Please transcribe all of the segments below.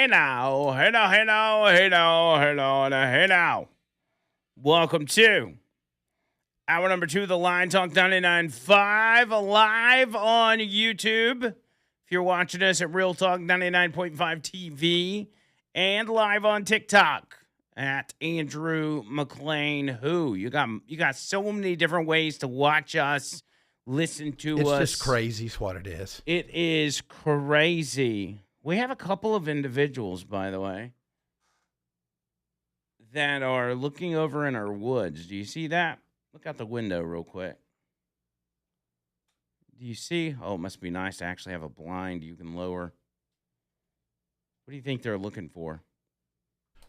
hey now, hey now, hey now, hey now, hey now, hey now. Welcome to hour number 2 of the Line Talk 99.5 live on YouTube. If you're watching us at Real Talk 99.5 TV and live on TikTok at Andrew Mclain. You got so many different ways to watch us, listen to us. It's just crazy is what it is. It is crazy. We have a couple of individuals, by the way, that are looking over in our woods. Do you see that? Look out the window real quick. Do you see? Oh, it must be nice to actually have a blind you can lower. What do you think they're looking for?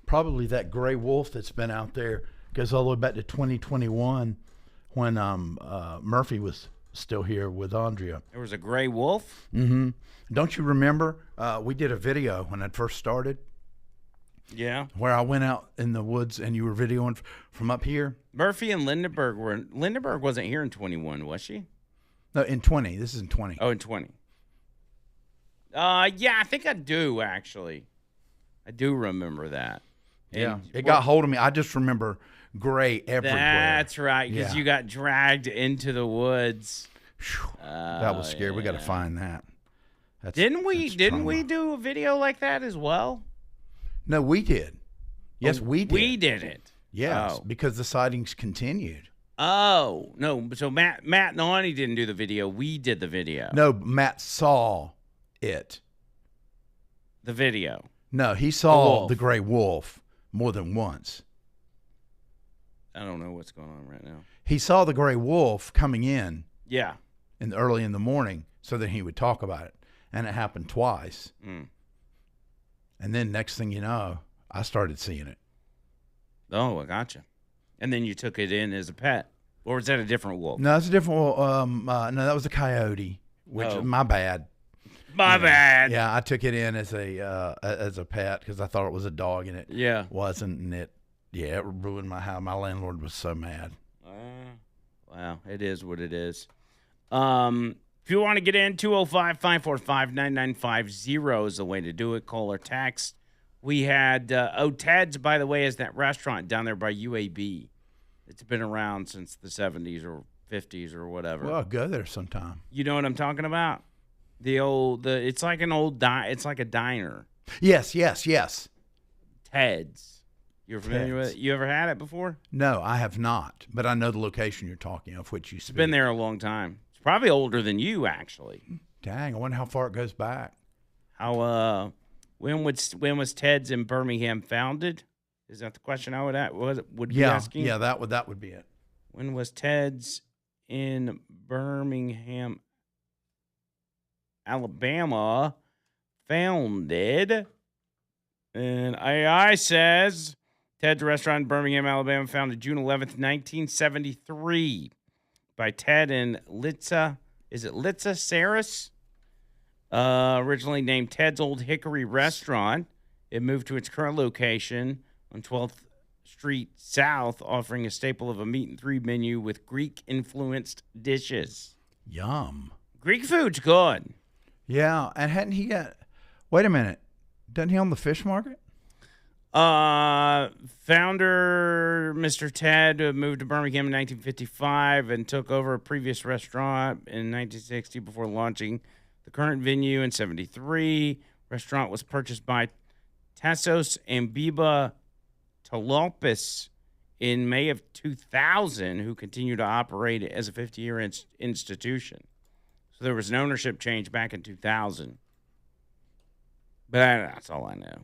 Probably that gray wolf that's been out there. Goes all the way back to 2021 when Murphy was still here with Andrea. There was a gray wolf? Mm-hmm. Don't you remember? We did a video when I first started. Yeah. Where I went out in the woods and you were videoing from up here. Murphy and Lindenberg were. Lindenberg wasn't here in 21, was she? No, in 20. This is in 20. Oh, in 20. Yeah, I think I do, actually. I do remember that. Yeah, it got hold of me. I just remember gray everywhere. That's right, because Yeah. you got dragged into the woods. That was scary. We got to find that. Didn't we trauma. do a video like that as well? No, we did. Yes, we did. We did it. Yes, Oh. because the sightings continued. Oh, no. So Matt and Ani didn't do the video. We did the video. No, Matt saw it. The video. No, he saw wolf. the gray wolf more than once. I don't know what's going on right now. He saw the gray wolf coming in Yeah. early in the morning so that he would talk about it. And it happened twice. Mm. And then next thing you know, I started seeing it. Oh, I gotcha. And then you took it in as a pet. Or was that a different wolf? No, that's a different wolf. No, that was a coyote, which is my bad. My bad. Yeah, I took it in as a pet because I thought it was a dog, and it wasn't, and it ruined my house. My landlord was so mad. Wow, it is what it is. If you want to get in, 205-545-9950 is the way to do it. Call or text. We had Ted's, by the way, is that restaurant down there by UAB. It's been around since the 70s or 50s or whatever. Well, I'll go there sometime. You know what I'm talking about? It's like an old it's like a diner. Yes. Ted's. You're familiar with it? You ever had it before? No, I have not, but I know the location you're talking of, which you speak. It's been there a long time. It's probably older than you, actually. Dang, I wonder how far it goes back. When was Ted's in Birmingham founded? Is that the question I would be asking? Yeah, that would be it. When was Ted's in Birmingham, Alabama founded? And AI says Ted's restaurant in Birmingham, Alabama, founded June 11th, 1973 by Ted and Litza. Is it Litza Saris? Originally named Ted's Old Hickory Restaurant. It moved to its current location on 12th Street South, offering a staple of a meat and three menu with Greek-influenced dishes. Yum. Greek food's good. Yeah, and hadn't he got... Wait a minute. Doesn't he own the fish market? Founder Mr. Ted moved to Birmingham in 1955 and took over a previous restaurant in 1960 before launching the current venue in 73. Restaurant was purchased by Tassos and Biba Talopis in May of 2000, who continued to operate it as a 50-year institution. So there was an ownership change back in 2000. But that's all I know.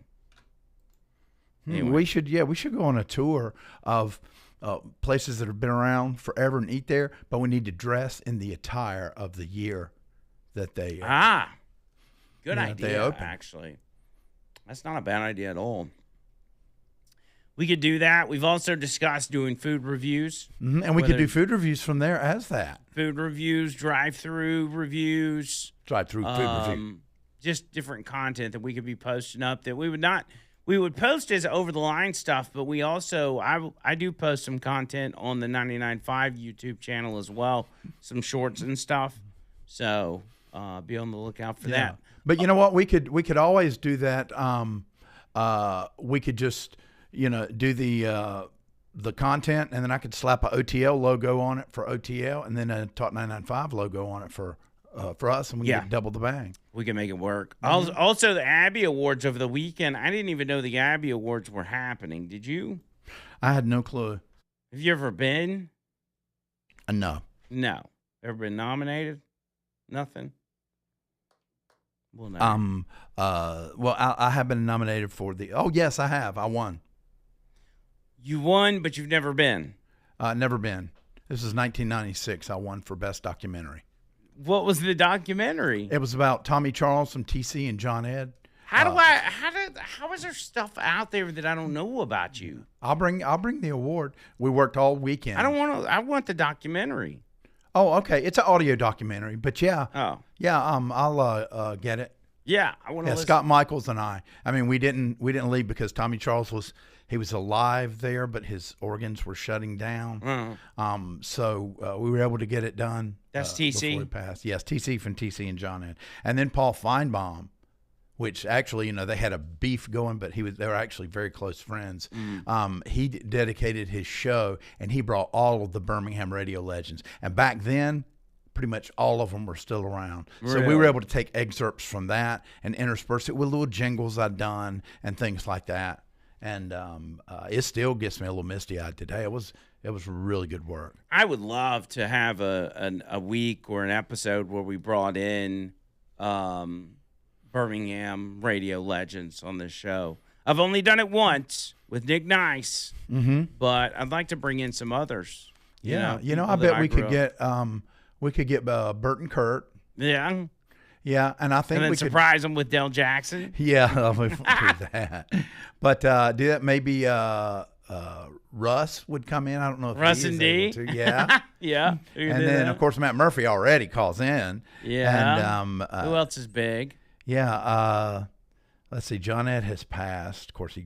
Anyway. We should go on a tour of places that have been around forever and eat there, but we need to dress in the attire of the year that they good idea, they open. Actually. That's not a bad idea at all. We could do that. We've also discussed doing food reviews. Mm-hmm. And we could do food reviews from there as that. Food reviews, drive-through reviews. Drive-through food review. Just different content that we could be posting up that we would post as over-the-line stuff, but we also, I do post some content on the 99.5 YouTube channel as well, some shorts and stuff. So be on the lookout for that. But you know what? We could always do that we could just, do the content, and then I could slap a OTL logo on it for OTL, and then a Talk 995 logo on it for us, and we get double the bang. We can make it work. Also, the Abby Awards over the weekend. I didn't even know the Abby Awards were happening. Did you? I had no clue. Have you ever been? No. No. Ever been nominated? Nothing. Well, no. Well, I have been nominated for the. Oh, yes, I have. I won. You won, but you've never been. Never been. This is 1996. I won for Best Documentary. What was the documentary? It was about Tommy Charles from TC and John Ed. How is there stuff out there that I don't know about you? I'll bring the award. We worked all weekend. I want the documentary. Oh, okay. It's an audio documentary, but yeah. Oh. Yeah, I'll get it. Yeah, I want to listen. Scott Michaels and I. I mean, we didn't leave because Tommy Charles was alive there, but his organs were shutting down. So we were able to get it done. That's TC. Before he passed. Yes, TC from TC and John Ed. And then Paul Feinbaum, which actually, they had a beef going, but they were actually very close friends. He dedicated his show, and he brought all of the Birmingham radio legends. And back then, pretty much all of them were still around. Really? So we were able to take excerpts from that and intersperse it with little jingles I'd done and things like that. And it still gets me a little misty-eyed today. It was really good work. I would love to have a week or an episode where we brought in Birmingham radio legends on this show. I've only done it once with Nick Nice, but I'd like to bring in some others. Yeah, I bet we could get Bert and Kurt. Yeah. Yeah, and I think and then we surprise them with Del Jackson. Yeah, we do that. But do that maybe Russ would come in. I don't know if Russ he and is D. able to. Yeah. Yeah. And then of course Matt Murphy already calls in. Yeah. And who else is big? Yeah. Let's see. John Ed has passed. Of course,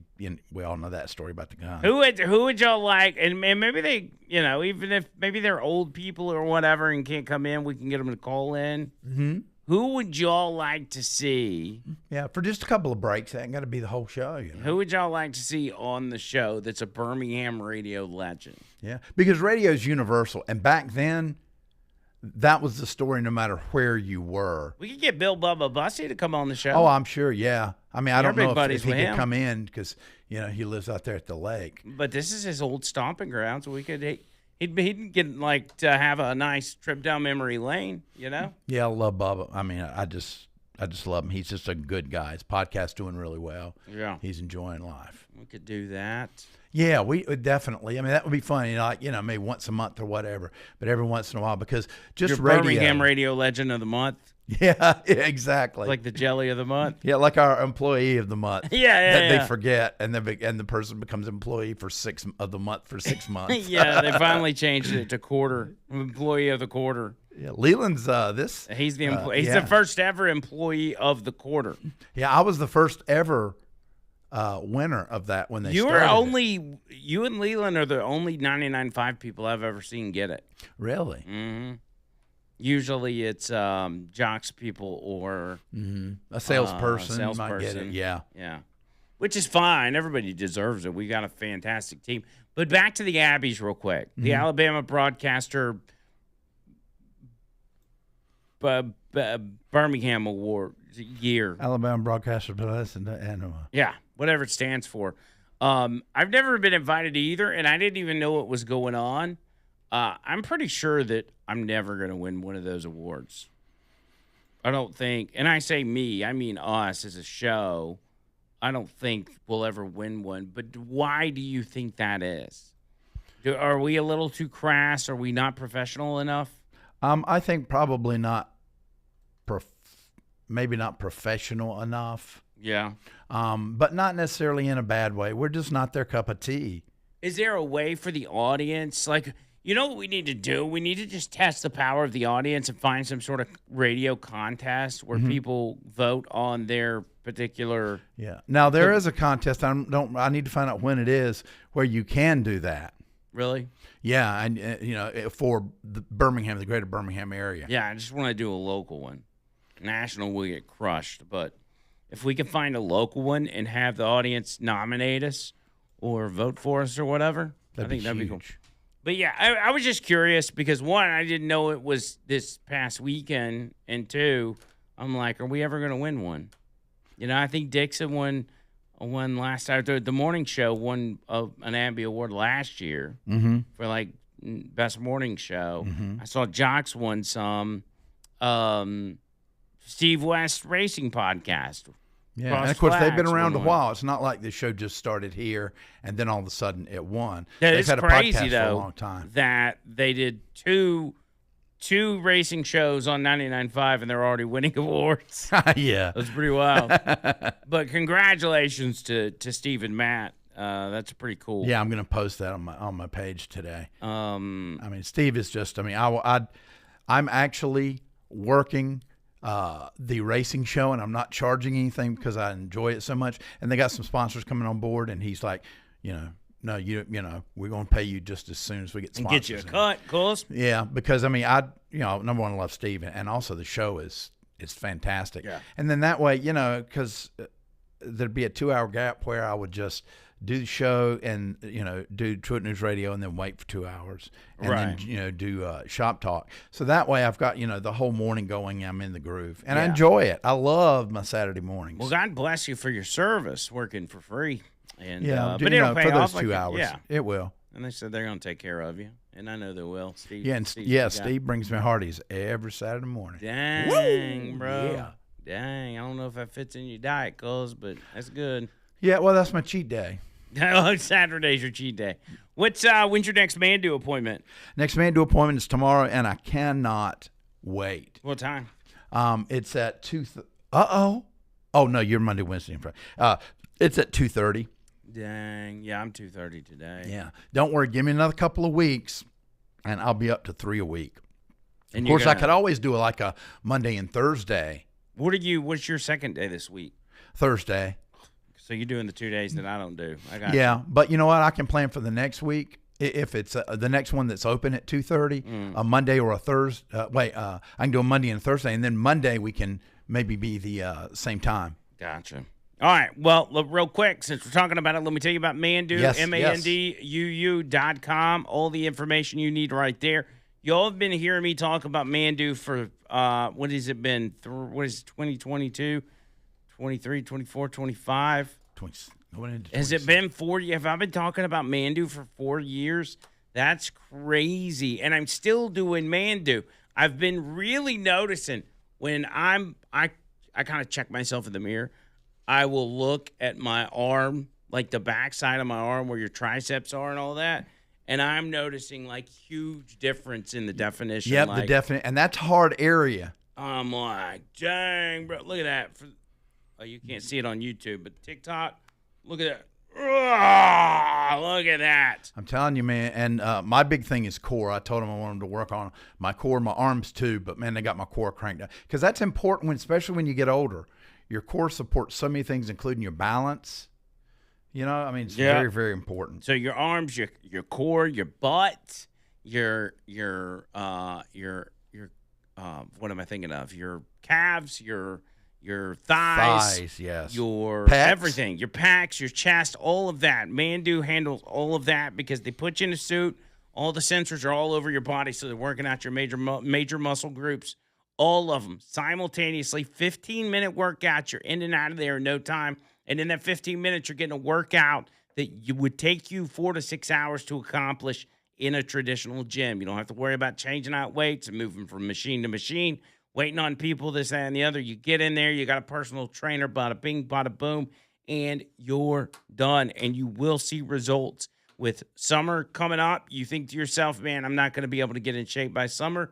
we all know that story about the gun. Who would y'all like? And maybe they, even if maybe they're old people or whatever and can't come in, we can get them to call in. Mm-hmm. Who would y'all like to see? Yeah, for just a couple of breaks. That ain't got to be the whole show. Who would y'all like to see on the show that's a Birmingham radio legend? Yeah, because radio is universal. And back then, that was the story no matter where you were. We could get Bill Bubba Bussy to come on the show. Oh, I'm sure, yeah. I mean, I don't know if he could him. come in because, he lives out there at the lake. But this is his old stomping ground, so we could... He'd get to have a nice trip down memory lane, Yeah, I love Bubba. I mean, I just love him. He's just a good guy. His podcast's doing really well. Yeah, he's enjoying life. We could do that. Yeah, we would definitely. I mean, that would be fun. Maybe once a month or whatever, but every once in a while because just your Birmingham radio legend of the month. Yeah, exactly. Like the jelly of the month. Yeah, like our employee of the month. Yeah. They forget, and the person becomes employee for 6 of the month for 6 months. Yeah, they finally changed it to quarter. Employee of the quarter. Yeah, Leland's this. He's the he's the first ever employee of the quarter. Yeah, I was the first ever winner of that when they started. You and Leland are the only 99.5 people I've ever seen get it. Really? Mm-hmm. Usually it's jocks people or a salesperson might get it. Yeah. Yeah. Which is fine. Everybody deserves it. We got a fantastic team. But back to the Abbeys real quick. The Alabama Broadcaster Birmingham Award year. Alabama Broadcaster yeah, whatever it stands for. I've never been invited to either, and I didn't even know what was going on. I'm pretty sure that I'm never going to win one of those awards. I don't think, and I say me, I mean us as a show. I don't think we'll ever win one. But why do you think that is? Are we a little too crass? Are we not professional enough? I think probably not. Maybe not professional enough. Yeah. But not necessarily in a bad way. We're just not their cup of tea. Is there a way for the audience, like? You know what we need to do? We need to just test the power of the audience and find some sort of radio contest where people vote on their particular. Yeah. Now there is a contest. I need to find out when it is where you can do that. Really? Yeah, and for the Birmingham, the greater Birmingham area. Yeah, I just want to do a local one. National will get crushed, but if we could find a local one and have the audience nominate us or vote for us or whatever, I think that'd be cool. But yeah, I was just curious because one, I didn't know it was this past weekend, and two, I'm like, are we ever going to win one? You know, I think Dixon won last time. The morning show won an Abby Award last year for like best morning show. I saw Jocks won some. Steve West Racing Podcast. Yeah, and of course they've been around a while. It's not like the show just started here and then all of a sudden it won. They've had a podcast for a long time. That they did two racing shows on 99.5 and they're already winning awards. Yeah, that's pretty wild. But congratulations to Steve and Matt. That's pretty cool. Yeah, I'm going to post that on my page today. I mean, Steve is just. I mean, I'm actually working the racing show, and I'm not charging anything because I enjoy it so much. And they got some sponsors coming on board, and he's like, no, you know, we're going to pay you just as soon as we get sponsors. And get you a cut, of course. Yeah, because I mean, number one, I love Steve, and also the show is fantastic. Yeah. And then that way, because there'd be a 2-hour gap where I would just do the show and do Truett News Radio and then wait for 2 hours and then do shop talk. So that way I've got the whole morning going. I'm in the groove and I enjoy it. I love my Saturday mornings. Well, God bless you for your service, working for free. And but it'll pay for those 2 hours. Yeah, it will. And they said they're going to take care of you, and I know they will. Steve. Yeah, and Steve brings me Hardee's every Saturday morning. Dang, woo! Bro. Yeah. Dang, I don't know if that fits in your diet, but that's good. Yeah, well, that's my cheat day. Saturday's your cheat day. When's your next Mandu appointment? Next Mandu appointment is tomorrow, and I cannot wait. What time? It's at 2. Oh no, you're Monday, Wednesday, and Friday. It's at 2:30. Dang, yeah, I'm 2:30 today. Yeah, don't worry. Give me another couple of weeks, and I'll be up to 3 a week. And of course, I could always do like a Monday and Thursday. What's your second day this week? Thursday. So you're doing the 2 days that I don't do. I got you. But you know what? I can plan for the next week if it's the next one that's open at 2:30, a Monday or a Thursday. I can do a Monday and a Thursday, and then Monday we can maybe be the same time. Gotcha. All right. Well, look, real quick, since we're talking about it, let me tell you about Mandu, MANDUU.com. All the information you need right there. Y'all have been hearing me talk about Mandu for, what has it been? What is it, 2022, 23, 24, 25? Has it been 40? Have I been talking about Mandu for 4 years? That's crazy. And I'm still doing Mandu. I've been really noticing when I kind of check myself in the mirror. I will look at my arm, like the backside of my arm where your triceps are and all that, and I'm noticing like huge difference in the definition. Yep, like, the definition, and that's hard area. I'm like, dang, bro, look at that. You can't see it on YouTube, but TikTok, look at that. Look at that. I'm telling you, man. And my big thing is core. I told them I wanted to work on my core, my arms too, but man, they got my core cranked up because that's important, especially when you get older. Your core supports so many things, including your balance. It's very, very important. So your arms, your core, your butt, your what am I thinking of? Your calves, your thighs, yes. Your pecs. Everything, your pecs, your chest, all of that. Mandu handles all of that because they put you in a suit. All the sensors are all over your body, so they're working out your major muscle groups. All of them simultaneously, 15-minute workout. You're in and out of there in no time. And in that 15 minutes, you're getting a workout that you would take you 4 to 6 hours to accomplish in a traditional gym. You don't have to worry about changing out weights and moving from machine to machine, waiting on people, this, that, and the other. You get in there, you got a personal trainer, bada bing, bada boom, and you're done. And you will see results. With summer coming up, you think to yourself, man, I'm not going to be able to get in shape by summer.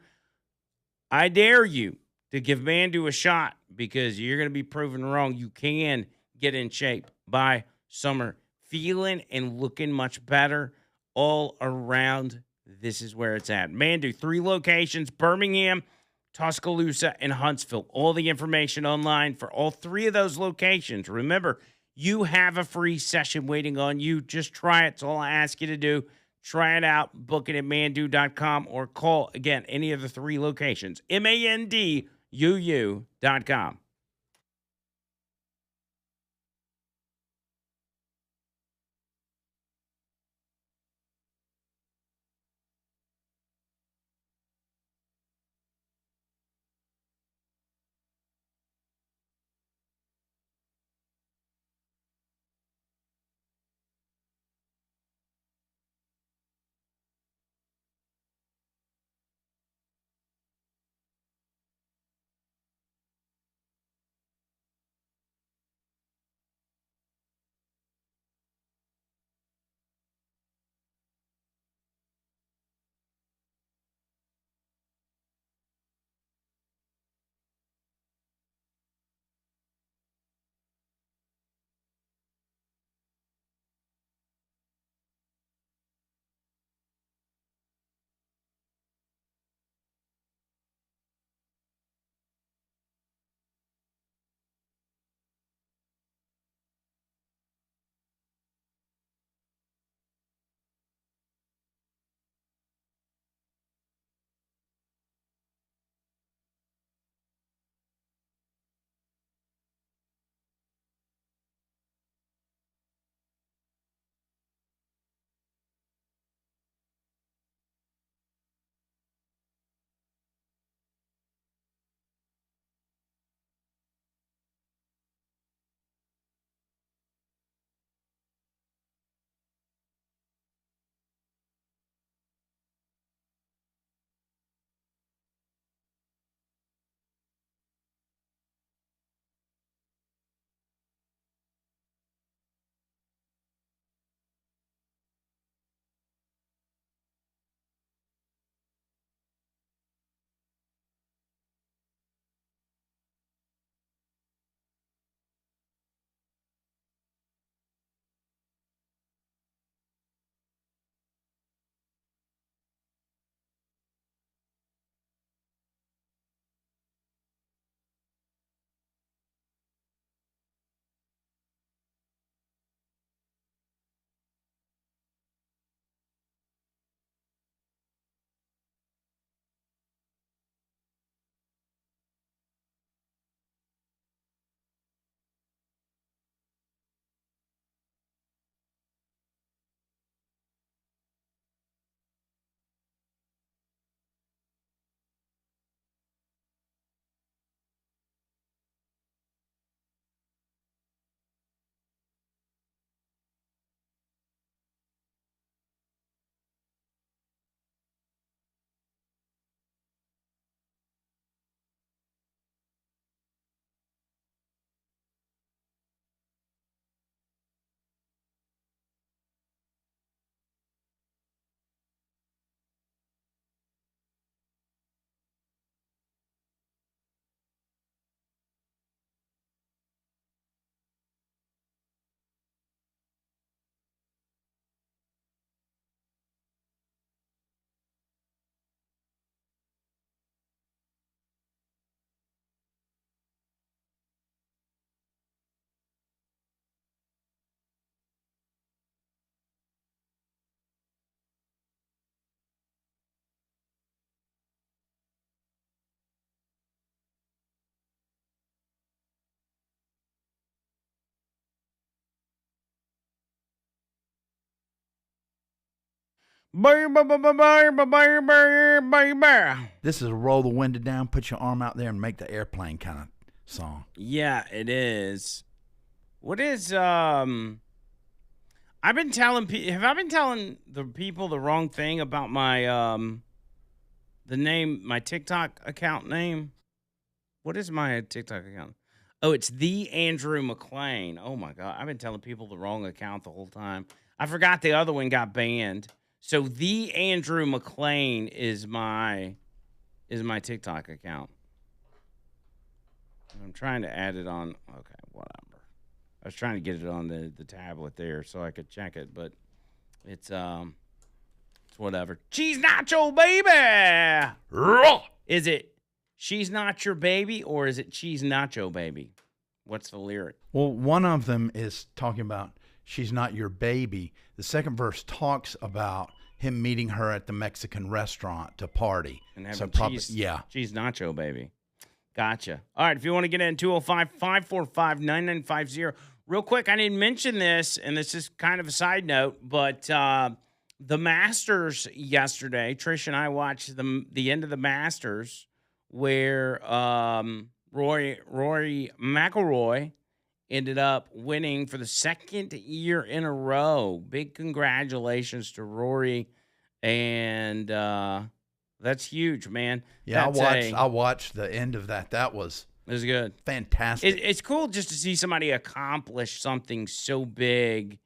I dare you to give Mandu a shot because you're going to be proven wrong. You can get in shape by summer, feeling and looking much better all around. This is where it's at. Mandu, 3 locations, Birmingham, Tuscaloosa, and Huntsville. All the information online for all 3 of those locations. Remember, you have a free session waiting on you. Just try it. It's all I ask you to do. Try it out, book it at mandu.com or call, again, any of the 3 locations, MANDUU.com. Baby. This is a roll the window down, put your arm out there, and make the airplane kind of song. Yeah, it is. What is I've been telling have I been telling the people the wrong thing about my the name, my TikTok account name? What is my TikTok account? Oh, it's the Andrew Mclain. Oh my god, I've been telling people the wrong account the whole time. I forgot the other one got banned. So the Andrew Mclain is my TikTok account. I'm trying to add it on. Okay, whatever. I was trying to get it on the tablet there so I could check it, but it's whatever. She's not your baby. Is it she's not your baby or is it she's not your baby? What's the lyric? Well, one of them is talking about she's not your baby. The second verse talks about him meeting her at the Mexican restaurant to party. And having she's not your baby. Gotcha. All right, if you want to get in, 205-545-9950. Real quick, I didn't mention this, and this is kind of a side note, but the Masters yesterday, Trish and I watched the end of the Masters where Rory McIlroy ended up winning for the second year in a row. Big congratulations to Rory, and that's huge, man. Yeah, I watched the end of that. That was it was good. Fantastic. It's cool just to see somebody accomplish something so big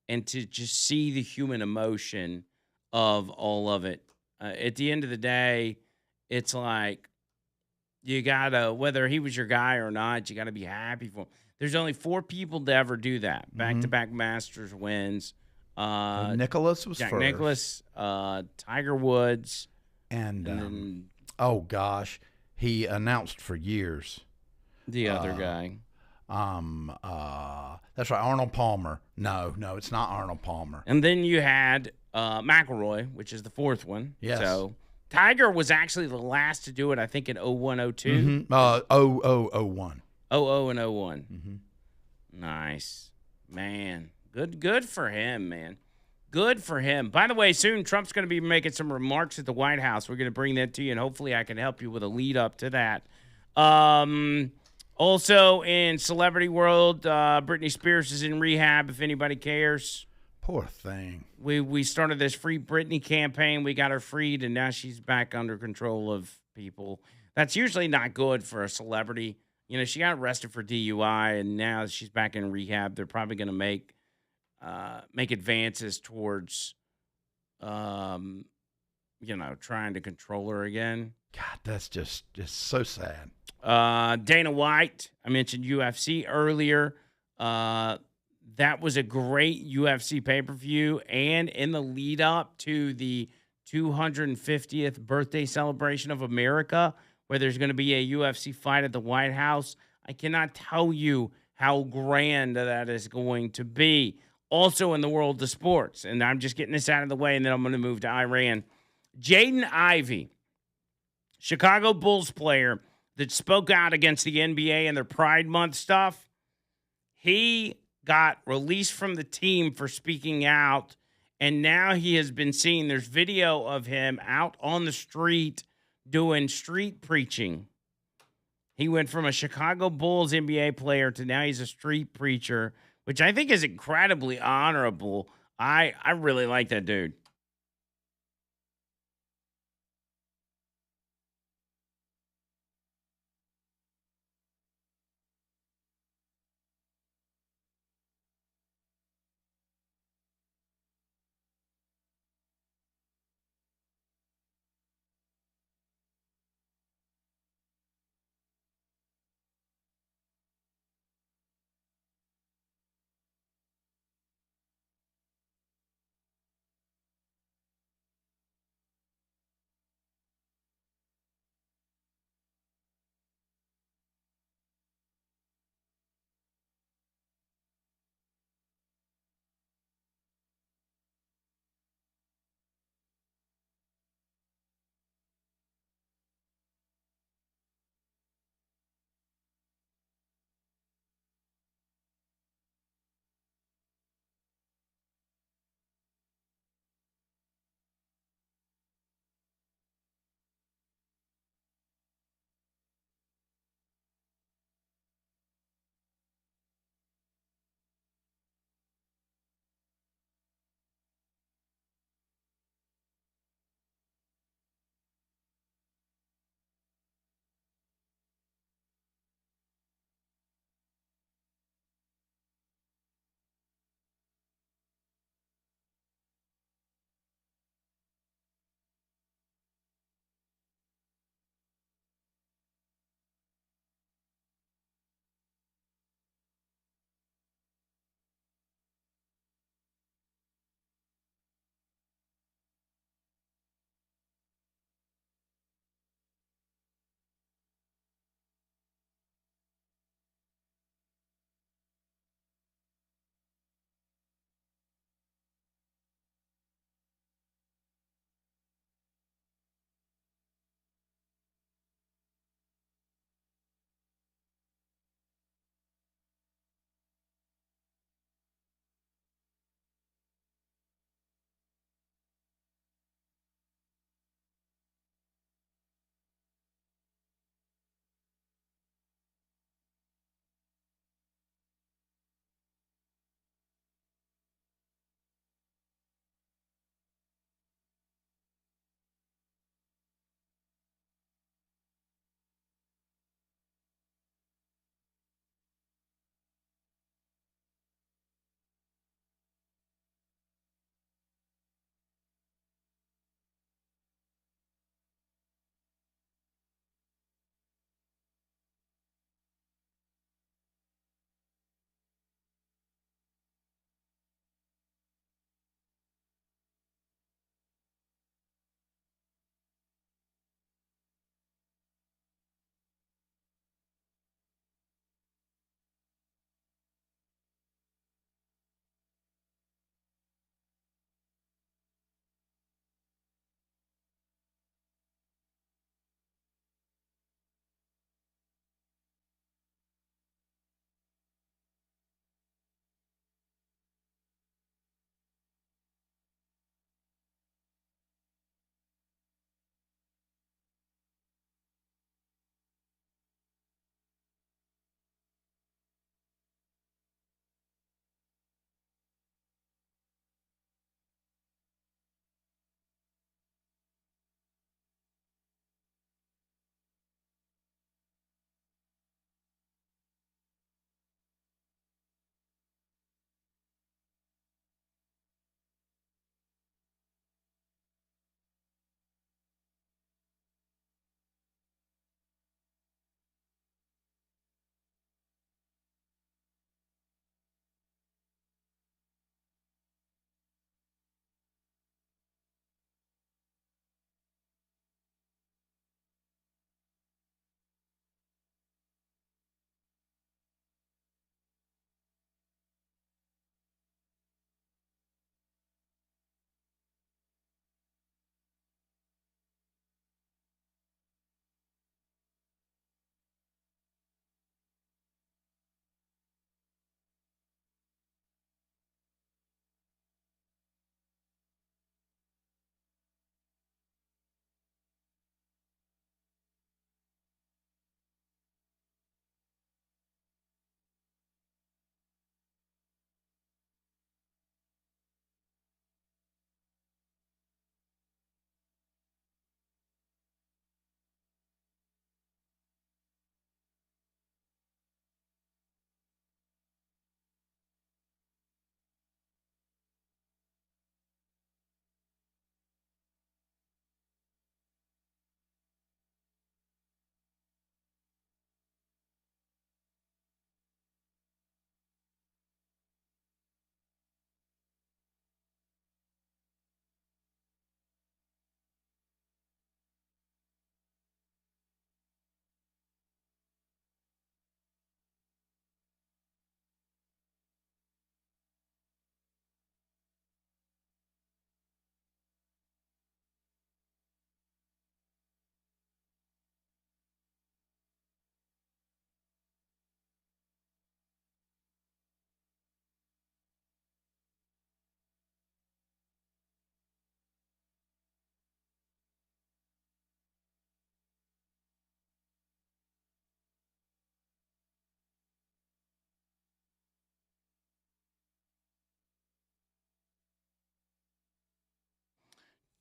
and to just see the human emotion of all of it. At the end of the day, it's like you got to, whether he was your guy or not, you got to be happy for him. There's only 4 people to ever do that. Back-to-back Masters wins. Nicklaus was Jack first. Nicklaus, Tiger Woods. And then oh, gosh, he announced for years. The other guy. That's right, Arnold Palmer. No, it's not Arnold Palmer. And then you had McIlroy, which is the 4th one. Yes. So Tiger was actually the last to do it, I think, in 01, 02. 01. 00 and 01. Nice. Man. Good for him, man. Good for him. By the way, soon Trump's going to be making some remarks at the White House. We're going to bring that to you, and hopefully I can help you with a lead up to that. Also in celebrity world, Britney Spears is in rehab, if anybody cares. Poor thing. We started this Free Britney campaign. We got her freed, and now she's back under control of people. That's usually not good for a celebrity. You know, she got arrested for DUI, and now she's back in rehab. They're probably going to make advances towards, trying to control her again. God, that's just so sad. Dana White, I mentioned UFC earlier. That was a great UFC pay-per-view, and in the lead up to the 250th birthday celebration of America, where there's going to be a UFC fight at the White House, I cannot tell you how grand that is going to be. Also in the world of sports, and I'm just getting this out of the way, and then I'm going to move to Iran. Jaden Ivey, Chicago Bulls player that spoke out against the NBA and their Pride Month stuff, he got released from the team for speaking out, and now he has been seen. There's video of him out on the street doing street preaching. He went from a Chicago Bulls NBA player to now he's a street preacher, which I think is incredibly honorable. I really like that dude.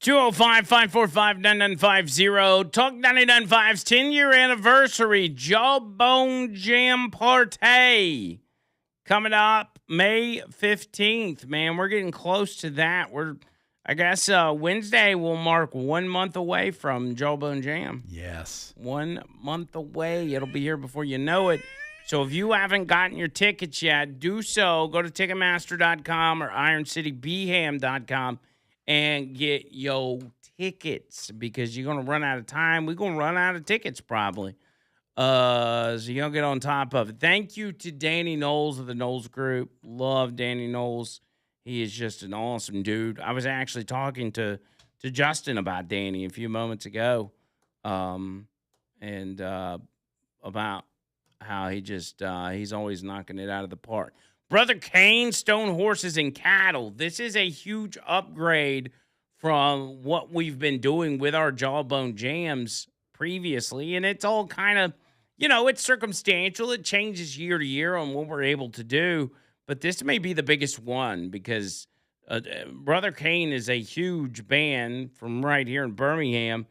205-545-9950. Talk 99.5's 10-year anniversary Jawbone Jam Party coming up May 15th. Man, we're getting close to that. I guess Wednesday will mark 1 month away from Jawbone Jam. Yes. 1 month away. It'll be here before you know it. So if you haven't gotten your tickets yet, do so. Go to Ticketmaster.com or IronCityBham.com and get your tickets because you're going to run out of time. We're going to run out of tickets probably. So you'll get on top of it. Thank you to Danny Knowles of the Knowles Group. Love Danny Knowles. He is just an awesome dude. I was actually talking to Justin about Danny a few moments ago and about how he just he's always knocking it out of the park. Brother Kane, Stone Horses and Cattle. This is a huge upgrade from what we've been doing with our Jawbone Jams previously. And it's all kind of, it's circumstantial. It changes year to year on what we're able to do. But this may be the biggest one because Brother Kane is a huge band from right here in Birmingham.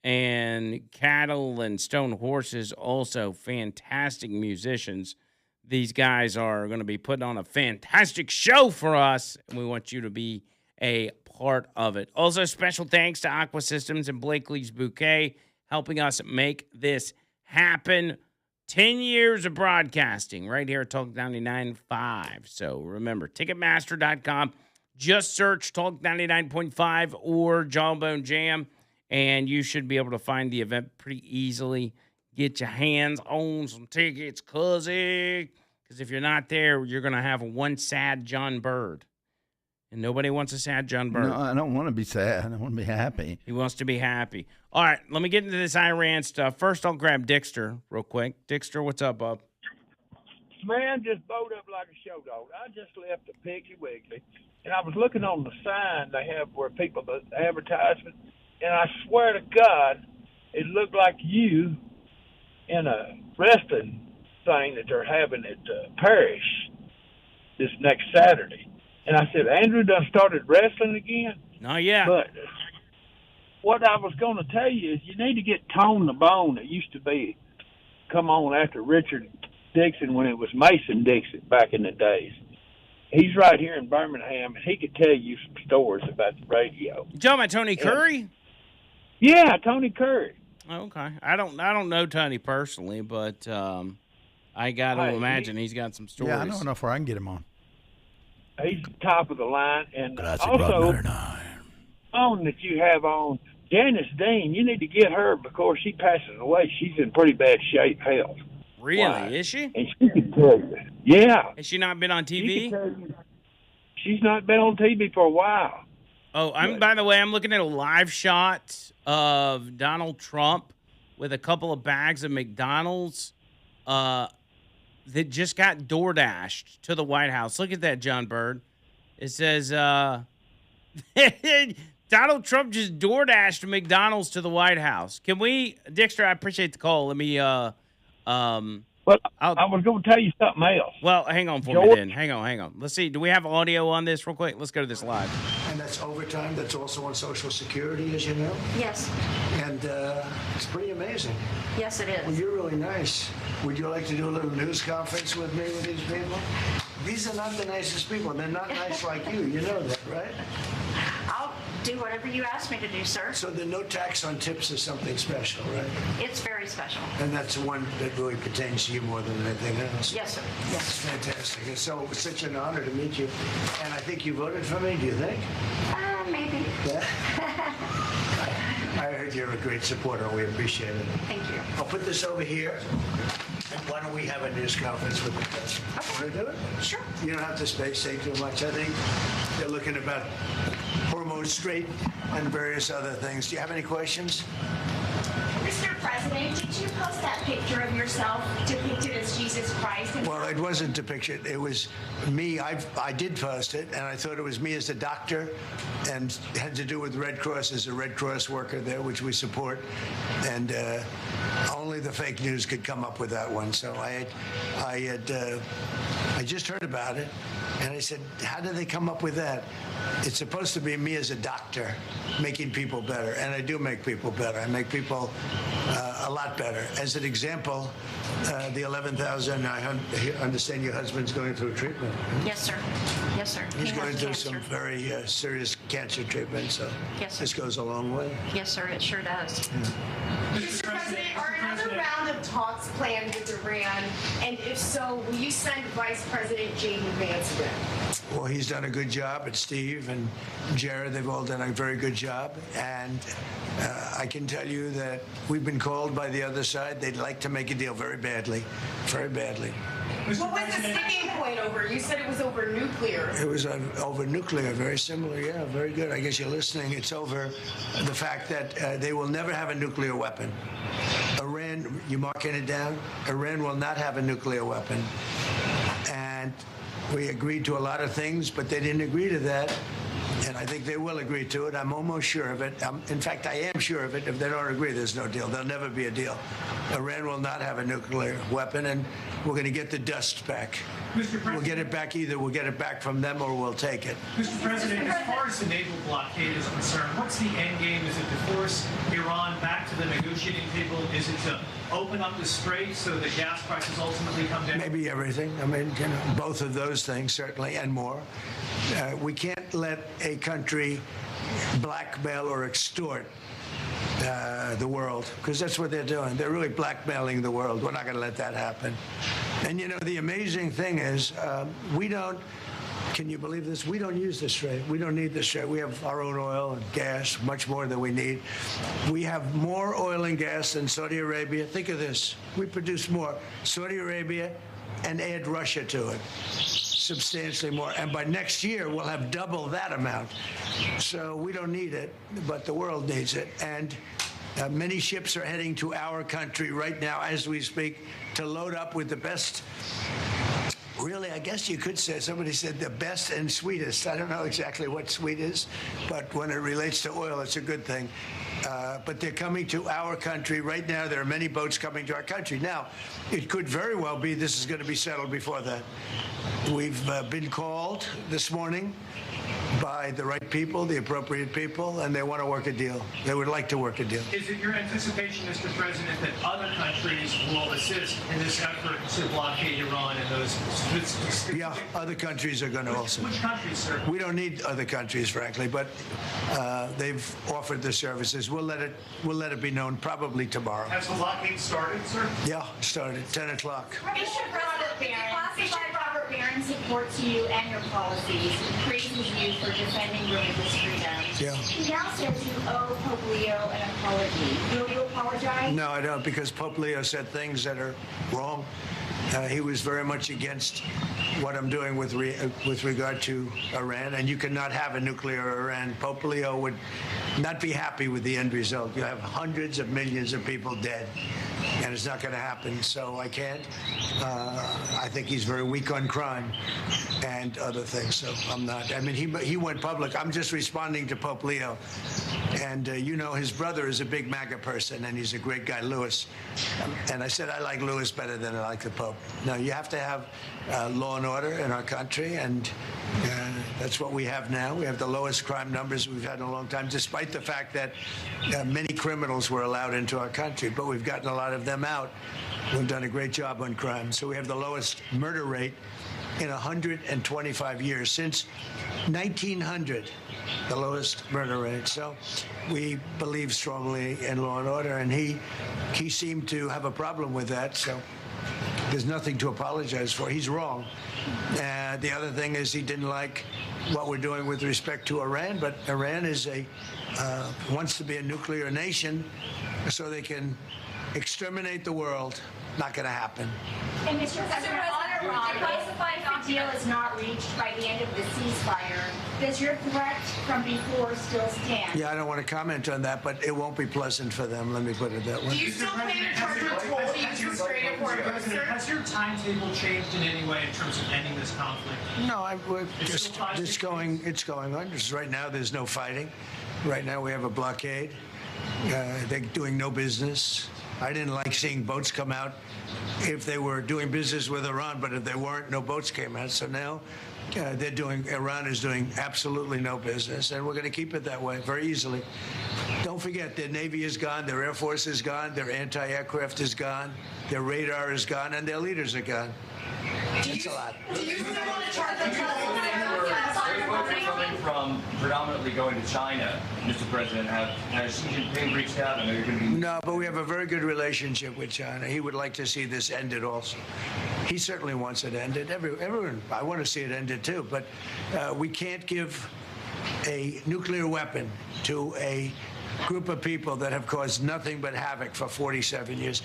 And Cattle and Stone Horses, also fantastic musicians. These guys are going to be putting on a fantastic show for us, and we want you to be a part of it. Also, special thanks to Aqua Systems and Blakely's Bouquet, helping us make this happen. 10 years of broadcasting right here at Talk 99.5. So remember, Ticketmaster.com. Just search Talk 99.5 or Jawbone Jam, and you should be able to find the event pretty easily. Get your hands on some tickets, because if you're not there, you're going to have one sad John Bird. And nobody wants a sad John Bird. No, I don't want to be sad. I want to be happy. He wants to be happy. All right, let me get into this Iran stuff. First, I'll grab Dixter real quick. Dixter, what's up, bub? Man, just bowed up like a show dog. I just left the Piggly Wiggly, and I was looking on the sign they have where people, the advertisement, and I swear to God, it looked like you in a wrestling thing that they're having at Parish this next Saturday. And I said, Andrew done started wrestling again? Not yet. But what I was going to tell you is you need to get Tone the Bone that used to be come on after Richard Dixon when it was Mason Dixon back in the days. He's right here in Birmingham, and he could tell you some stories about the radio. You talking about Tony Curry? Yeah, Tony Curry. Oh, okay. I don't know Tony personally, but I got to imagine he's got some stories. Yeah, I know enough where I can get him on. He's top of the line. And Classic also, on that you have on, Janice Dean, you need to get her because she passes away. She's in pretty bad shape, health. Really? Why? Is she? And she can tell you. Yeah. Has she not been on She TV? can tell you. She's not been on TV for a while. Oh, by the way, I'm looking at a live shot of Donald Trump with a couple of bags of McDonald's that just got DoorDashed to the White House. Look at that, John Bird. It says Donald Trump just DoorDashed McDonald's to the White House. Can we, Dixter, I appreciate the call. Let me Well, I was going to tell you something else. Well, hang on for me then. Hang on. Let's see. Do we have audio on this real quick? Let's go to this live. And that's overtime. That's also on Social Security, as you know. Yes. And it's pretty amazing. Yes, it Well, is. you're really nice. Would you like to do a little news conference with me with these people? These are not the nicest people. They're not nice like you. You know that, right? I'll do whatever you ask me to do, sir. So the no tax on tips is something special, right? It's very special. And that's the one that really pertains to you more than anything else. Yes, sir. Yes. Fantastic. And so it was such an honor to meet you. And I think you voted for me, do you think? Maybe. Yeah. I heard you're a great supporter. We appreciate it. Thank you. I'll put this over here. And why don't we have a news conference with the president? Want to do it? Sure. You don't have to say too much. I think they're looking about hormone straight and various other things. Do you have any questions? Mr. President, did you post that picture of yourself depicted as Jesus Christ? Well, it wasn't depicted. It was me. I did post it, and I thought it was me as a doctor, and it had to do with Red Cross as a Red Cross worker there, which we support. And only the fake news could come up with that one. So I just heard about it, And I said, how did they come up with that? It's supposed to be me as a doctor making people better. And I do make people better. I make people a lot better. As an example, the 11,000, I understand your husband's going through treatment. Yes, sir. Yes, sir. He's He going has through cancer. some very serious cancer treatment, so Yes, sir. this goes a long way. Yes, sir. It sure does. Mr. President, are another round of talks planned with Iran? And if so, will you send Vice President J.D. Vance again? Well, he's done a good job, and Steve and Jared, they've all done a very good job. And I can tell you that we've been called by the other side. They'd like to make a deal very badly, very badly. What was the sticking point over? You said it was over nuclear. It was over nuclear, very similar. Yeah, very good. I guess you're listening. It's over the fact that they will never have a nuclear weapon. Iran, you marking it down? Iran will not have a nuclear weapon. And we agreed to a lot of things, but they didn't agree to that. And I think they will agree to it. I'm almost sure of it. In fact, I am sure of it. If they don't agree, there's no deal. There'll never be a deal. Iran will not have a nuclear weapon, and we're going to get the dust back. We'll get it back either. We'll get it back from them or we'll take it. Mr. President, as far as the naval blockade is concerned, what's the end game? Is it to force Iran back to the negotiating table? Is it to open up the strait so that gas prices ultimately come down? Maybe everything. I mean, you know, both of those things, certainly, and more. We can't let a country blackmail or extort the world, because that's what they're doing. They're really blackmailing the world. We're not going to let that happen. And, you know, the amazing thing is we don't, can you believe this? We don't use the strait. We don't need the strait. We have our own oil and gas, much more than we need. We have more oil and gas than Saudi Arabia. Think of this. We produce more. Saudi Arabia, and add Russia to it. Substantially more. And by next year, we'll have double that amount. So we don't need it, but the world needs it. And many ships are heading to our country right now as we speak to load up with the best. Really, I guess you could say, somebody said the best and sweetest. I don't know exactly what sweet is, but when it relates to oil, it's a good thing. But they're coming to our country right now. There are many boats coming to our country. Now, it could very well be this is going to be settled before that. We've been called this morning by the right people, the appropriate people, and they want to work a deal. They would like to work a deal. Is it your anticipation, Mr. President, that other countries will assist in this effort to blockade Iran and those? Yeah, other countries are going to also. Which countries, sir? We don't need other countries, frankly, but they've offered the services. We'll let it be known probably tomorrow. Has the blockade started, sir? Yeah, started 10 o'clock. Bishop Robert Barron supports you and your policies and praises you for defending religious freedom. Yeah. He now says you owe Pope Leo an apology. Will you apologize? No, I don't, because Pope Leo said things that are wrong. He was very much against what I'm doing with regard to Iran, and you cannot have a nuclear Iran. Pope Leo would not be happy with the end result. You have hundreds of millions of people dead, and it's not going to happen. So I can't. I think he's very weak on crime and other things. So I'm not. I mean, he went public. I'm just responding to Pope Leo, and you know, his brother is a big MAGA person, and he's a great guy, Louis. And I said I like Louis better than I like the Pope. Now you have to have law and order in our country, and that's what we have now. We have the lowest crime numbers we've had in a long time, despite the fact that many criminals were allowed into our country, but we've gotten a lot of them out. We've done a great job on crime. So we have the lowest murder rate in 125 years, since 1900, the lowest murder rate. So we believe strongly in law and order, and he seemed to have a problem with that. So there's nothing to apologize for. He's wrong. The other thing is he didn't like what we're doing with respect to Iran, but Iran is wants to be a nuclear nation so they can exterminate the world. Not going to happen. And Mr. President, on Iran, if the deal is not reached by the end of the ceasefire, does your threat from before still stand? Yeah, I don't want to comment on that, but it won't be pleasant for them. Let me put it that way. Do you still plan to charge your toll to use restraining order, sir? Has your timetable changed in any way in terms of ending this conflict? No, it's going on. Just right now, there's no fighting. Right now, we have a blockade. They're doing no business. I didn't like seeing boats come out if they were doing business with Iran, but if they weren't, no boats came out. So now Iran is doing absolutely no business, and we're going to keep it that way very easily. Don't forget, their Navy is gone, their Air Force is gone, their anti-aircraft is gone, their radar is gone, and their leaders are gone. It's a lot. Do you still want to charge them? Coming from predominantly going to China, Mr. President, has Xi Jinping reached out? I know you're going to be... No, but we have a very good relationship with China. He would like to see this ended also. He certainly wants it ended. Everyone, I want to see it ended too, but we can't give a nuclear weapon to a group of people that have caused nothing but havoc for 47 years.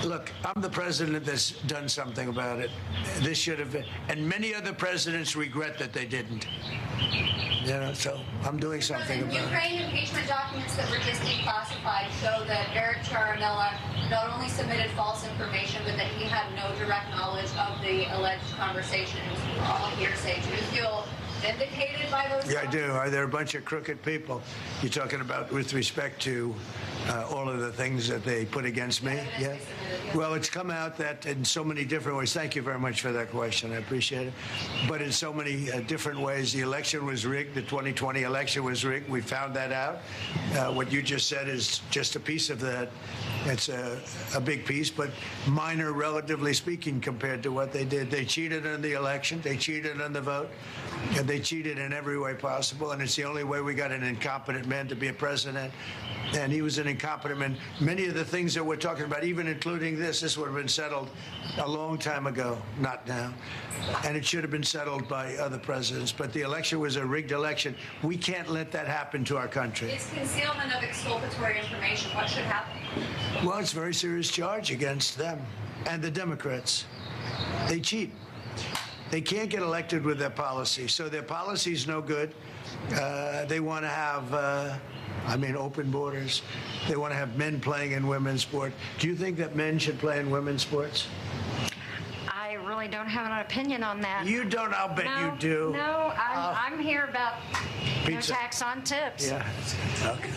Look, I'm the president that's done something about it. This should have been, and many other presidents regret that they didn't. You know, so I'm doing something about it. Ukraine impeachment documents that were just declassified show that Eric Charamella not only submitted false information, but that he had no direct knowledge of the alleged conversation. It was all hearsay. Do you feel vindicated by those? Yeah, I do. They're a bunch of crooked people. You're talking about with respect to all of the things that they put against me? Yeah. Well, it's come out that in so many different ways. Thank you very much for that question. I appreciate it. But in so many different ways, the election was rigged. The 2020 election was rigged. We found that out. What you just said is just a piece of that. It's a big piece, but minor, relatively speaking, compared to what they did. They cheated in the election. They cheated on the vote. And they cheated in every way possible. And it's the only way we got an incompetent man to be a president. And he was an incompetent man. Many of the things that we're talking about, even including this would have been settled a long time ago, not now. And it should have been settled by other presidents. But the election was a rigged election. We can't let that happen to our country. It's concealment of exculpatory information. What should happen? Well, it's a very serious charge against them and the Democrats. They cheat. They can't get elected with their policy. So their policy is no good. They want to have, open borders. They want to have men playing in women's sport. Do you think that men should play in women's sports? I really don't have an opinion on that. You don't? I'll bet you do. No, I'm here about Pizza. no tax on tips. Yeah. Okay.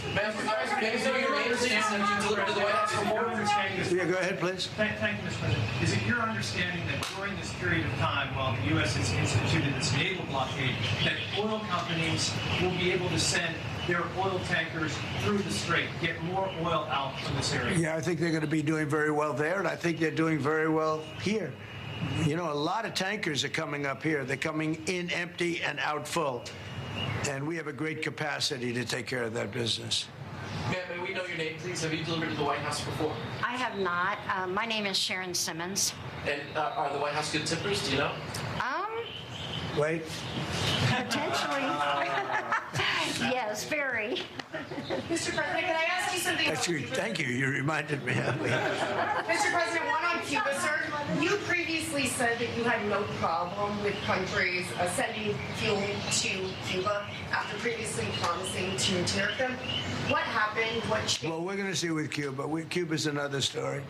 Yeah, go ahead, please. Thank you, Mr. President. Is it your understanding that during this period of time, while the U.S. has instituted this naval blockade, that oil companies will be able to send their oil tankers through the strait, get more oil out from this area? Yeah, I think they're going to be doing very well there, and I think they're doing very well here. You know, a lot of tankers are coming up here. They're coming in empty and out full. And we have a great capacity to take care of that business. Ma'am, may we know your name, please? Have you delivered to the White House before? I have not. My name is Sharon Simmons. And are the White House good tippers? Do you know? Wait. Potentially. Yes, very. Mr. President, can I ask you something? That's good. Thank you. You reminded me. Mr. President, one on Cuba, sir. You previously said that you had no problem with countries sending fuel to Cuba after previously promising to tariff them. What happened? What changed? Well, we're going to see with Cuba. Cuba's another story.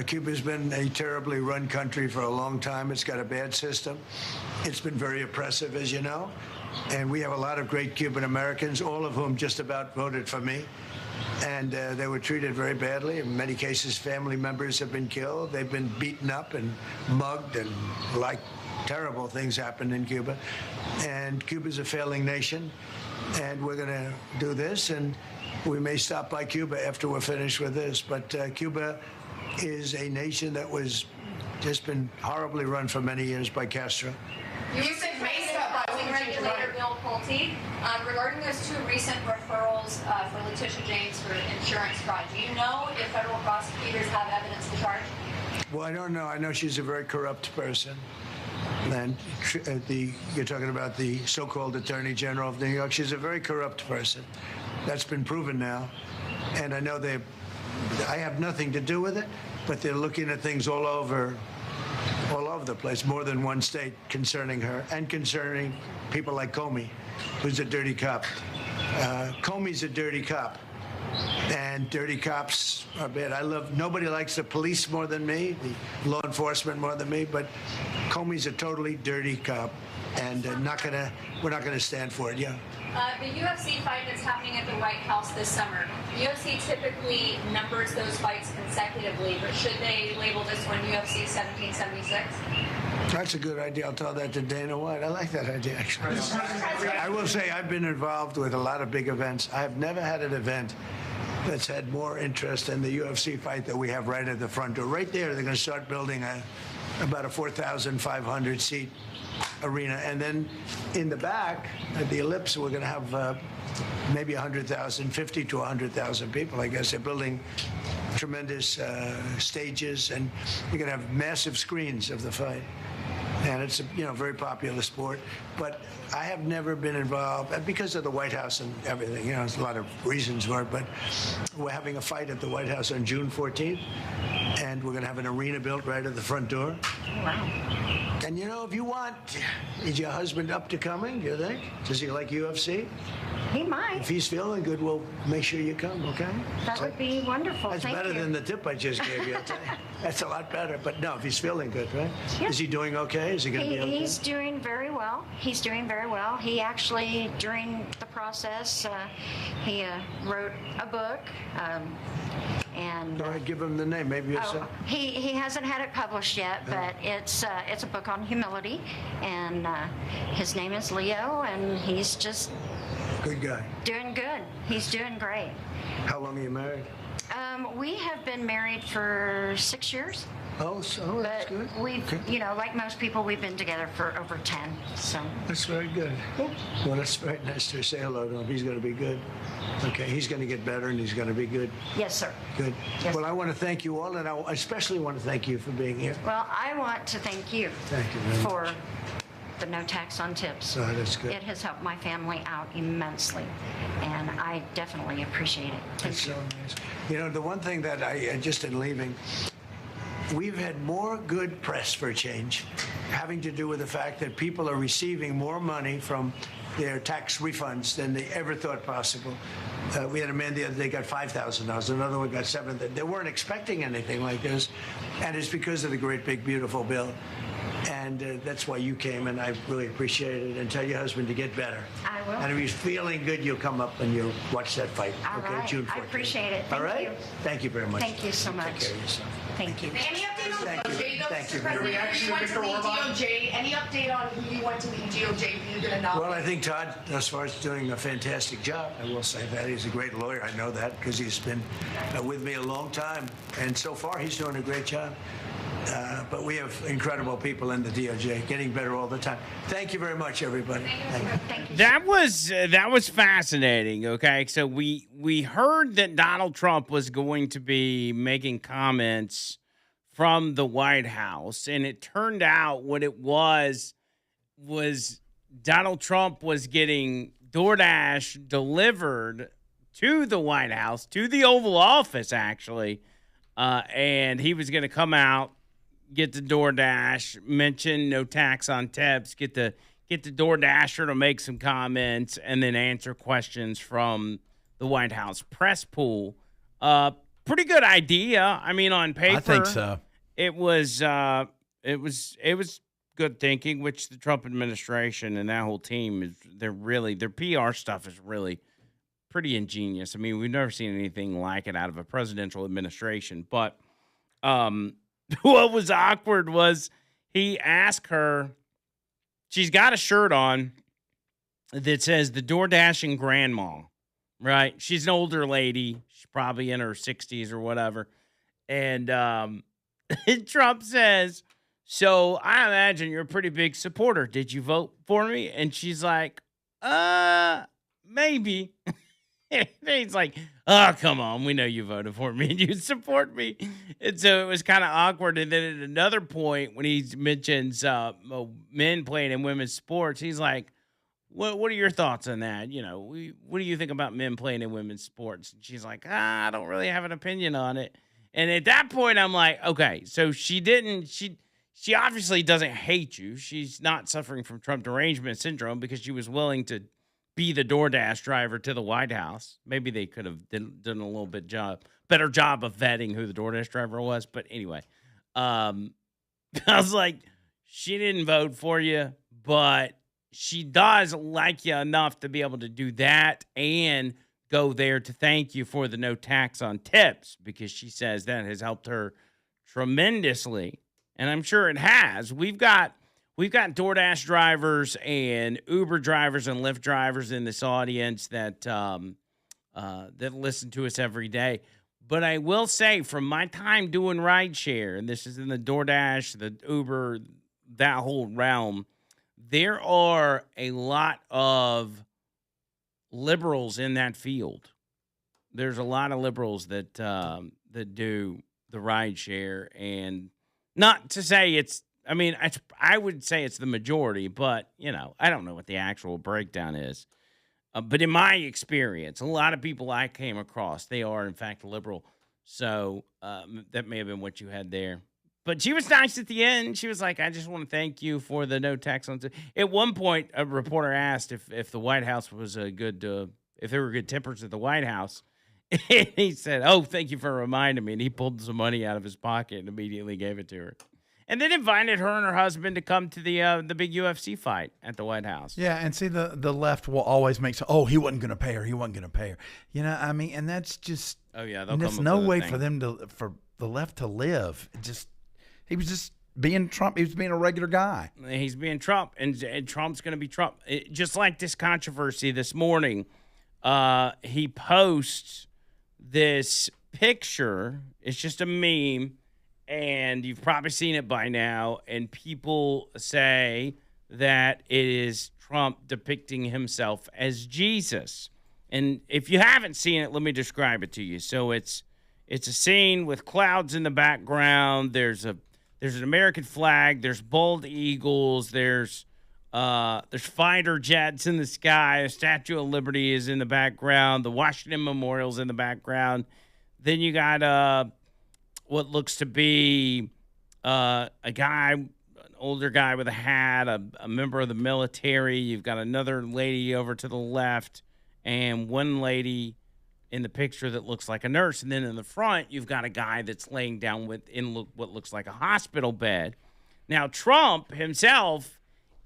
Cuba's been a terribly run country for a long time. It's got a bad system. It's been very oppressive, as you know. And we have a lot of great Cuban Americans, all of whom just about voted for me. And they were treated very badly. In many cases, family members have been killed. They've been beaten up and mugged, and terrible things happened in Cuba. And Cuba's a failing nation. And we're going to do this. And we may stop by Cuba after we're finished with this. But Cuba is a nation that was just been horribly run for many years by Castro. You said may stop by Regulator Bill Pulte, regarding those two recent referrals for Letitia James for insurance fraud, do you know if federal prosecutors have evidence to charge? Well, I don't know. I know she's a very corrupt person. And you're talking about the so-called Attorney General of New York. She's a very corrupt person. That's been proven now. And I know I have nothing to do with it, but they're looking at things all over the place, more than one state, concerning her and concerning people like Comey, who's a dirty cop. Comey's a dirty cop, and dirty cops are bad. Nobody likes the police more than me, the law enforcement more than me, but Comey's a totally dirty cop, and we're not gonna stand for it. Yeah. The UFC fight that's happening at the White House this summer, the UFC typically numbers those fights consecutively, but should they label this one UFC 1776? That's a good idea. I'll tell that to Dana White. I like that idea, actually. I will say I've been involved with a lot of big events. I have never had an event that's had more interest in the UFC fight that we have right at the front door. Right there, they're going to start building about a 4,500 seat arena. And then in the back, at the Ellipse, we're going to have maybe 100,000, 50 to 100,000 people. I guess they're building tremendous stages, and you're going to have massive screens of the fight. And it's a very popular sport. But I have never been involved because of the White House and everything. There's a lot of reasons for it. But we're having a fight at the White House on June 14th, and we're going to have an arena built right at the front door. Wow. And if you want, is your husband up to coming? Do you think? Does he like UFC? He might. If he's feeling good, we'll make sure you come. Okay? That would be wonderful. That's Thank better you. than the tip I just gave you. I'll tell you. That's a lot better. But no, if he's feeling good, right? Yeah. Is he doing okay? Is he going to be okay? He's doing very well. He's doing very well. He actually, during the process, he wrote a book. And Go ahead, give him the name. Maybe it's. he hasn't had it published yet, but it's a book on humility, and his name is Leo, and he's just Good guy. doing good. He's doing great. How long are you married? We have been married for 6 years. Oh, so that's But good. we've, Okay. like most people, we've been together for over 10. So That's very good. Well, that's very nice to say hello to him. He's going to be good. Okay, he's going to get better, and he's going to be good. yes, sir. Good. Yes. Well, I want to thank you all, and I especially want to thank you for being here. Well, I want to thank you Thank you very for the no tax on tips. Oh, that's good. It has helped my family out immensely, and I definitely appreciate it. Thank That's you. so nice. The one thing that I just in leaving, we've had more good press for a change, having to do with the fact that people are receiving more money from their tax refunds than they ever thought possible. We had a man the other day got $5,000. Another one got $7,000. They weren't expecting anything like this, and it's because of the great big beautiful bill. And that's why you came, and I really appreciate it. And tell your husband to get better. I will. And if he's feeling good, you'll come up and you'll watch that fight. All okay, right. June 14th. I appreciate it. Thank All right? you. Thank you very much. Thank you so much. Take care of yourself. Thank you. Any update on Thank you. DOJ, though, Thank you Mr. very President? reaction You went to to the Mr. Orban? DOJ. Any update on who you went to the DOJ for you going to know? Well, I think Todd, as far as doing a fantastic job, I will say that. He's a great lawyer. I know that because he's been with me a long time. And so far, he's doing a great job. But we have incredible people in the DOJ, getting better all the time. Thank you very much, everybody. Thank you. That was fascinating. Okay, so we heard that Donald Trump was going to be making comments from the White House, and it turned out what it was Donald Trump was getting DoorDash delivered to the White House, to the Oval Office, actually, and he was going to come out, get the DoorDash, mention no tax on tips, get the DoorDasher to make some comments, and then answer questions from the White House press pool. Pretty good idea. I mean, on paper, I think so. It was good thinking, which the Trump administration and that whole team their PR stuff is really pretty ingenious. I mean, we've never seen anything like it out of a presidential administration. But what was awkward was he asked her, she's got a shirt on that says the Door Dashing Grandma, right? She's an older lady. She's probably in her 60s or whatever. And Trump says, so I imagine you're a pretty big supporter. Did you vote for me? And she's like, maybe. And he's like, oh, come on. We know you voted for me and you support me. And so it was kind of awkward. And then at another point, when he mentions men playing in women's sports, he's like, what are your thoughts on that? What do you think about men playing in women's sports? And she's like, I don't really have an opinion on it. And at that point, I'm like, okay, so she obviously doesn't hate you. She's not suffering from Trump derangement syndrome because she was willing to be the DoorDash driver to the White House. Maybe they could have done a little bit better job of vetting who the DoorDash driver was. But anyway, I was like, she didn't vote for you, but she does like you enough to be able to do that and go there to thank you for the no tax on tips, because she says that has helped her tremendously and I'm sure it has. We've got DoorDash drivers and Uber drivers and Lyft drivers in this audience that that listen to us every day. But I will say, from my time doing rideshare, and this is in the DoorDash, the Uber, that whole realm, there are a lot of liberals in that field. There's a lot of liberals that do the rideshare, and not to say it's. I mean, I would say it's the majority, but I don't know what the actual breakdown is. But in my experience, a lot of people I came across, they are in fact liberal. So that may have been what you had there. But she was nice at the end. She was like, "I just want to thank you for the no tax on." At one point, a reporter asked if the White House was a good, if there were good tempers at the White House. And he said, "Oh, thank you for reminding me." And he pulled some money out of his pocket and immediately gave it to her. And then invited her and her husband to come to the big UFC fight at the White House. Yeah, and see, the left will always make he wasn't going to pay her. He wasn't going to pay her. I mean, and that's just. Oh yeah, there's no way for the left to live. He was just being Trump. He was being a regular guy. He's being Trump, and Trump's going to be Trump. Just like this controversy this morning, he posts this picture. It's just a meme. And you've probably seen it by now, and people say that it is Trump depicting himself as Jesus. And if you haven't seen it, let me describe it to you. So it's a scene with clouds in the background. There's an American flag. There's bald eagles. There's fighter jets in the sky. A Statue of Liberty is in the background. The Washington Memorial's in the background. Then you got what looks to be a guy, an older guy with a hat, a member of the military. You've got another lady over to the left, and one lady in the picture that looks like a nurse. And then in the front, you've got a guy that's laying down in what looks like a hospital bed. Now, Trump himself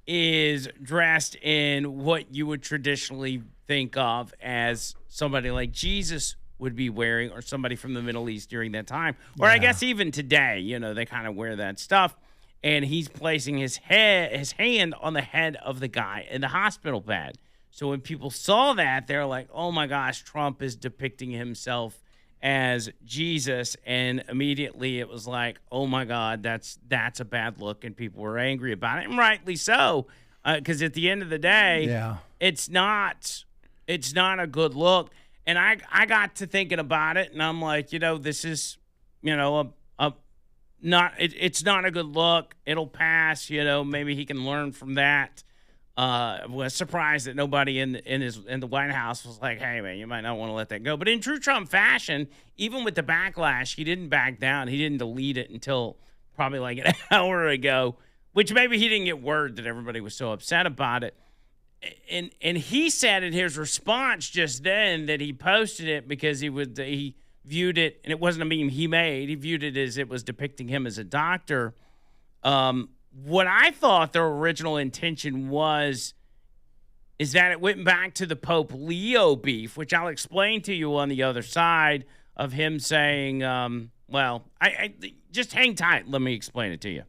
is dressed in what you would traditionally think of as somebody like Jesus would be wearing, or somebody from the Middle East during that time. Or I guess even today, they kind of wear that stuff. And he's placing his hand on the head of the guy in the hospital bed. So when people saw that, they're like, "Oh my gosh, Trump is depicting himself as Jesus." And immediately it was like, "Oh my God, that's a bad look," and people were angry about it, and rightly so, because at the end of the day, it's not a good look. And I got to thinking about it, and I'm like, this is, it's not a good look. It'll pass, maybe he can learn from that. I was surprised that nobody in the White House was like, "Hey man, you might not want to let that go." But in true Trump fashion, even with the backlash, he didn't back down. He didn't delete it until probably like an hour ago, which maybe he didn't get word that everybody was so upset about it. And he said in his response just then that he posted it because he viewed it, and it wasn't a meme he made. He viewed it as it was depicting him as a doctor. What I thought their original intention is that it went back to the Pope Leo beef, which I'll explain to you on the other side of him saying, I just hang tight. Let me explain it to you.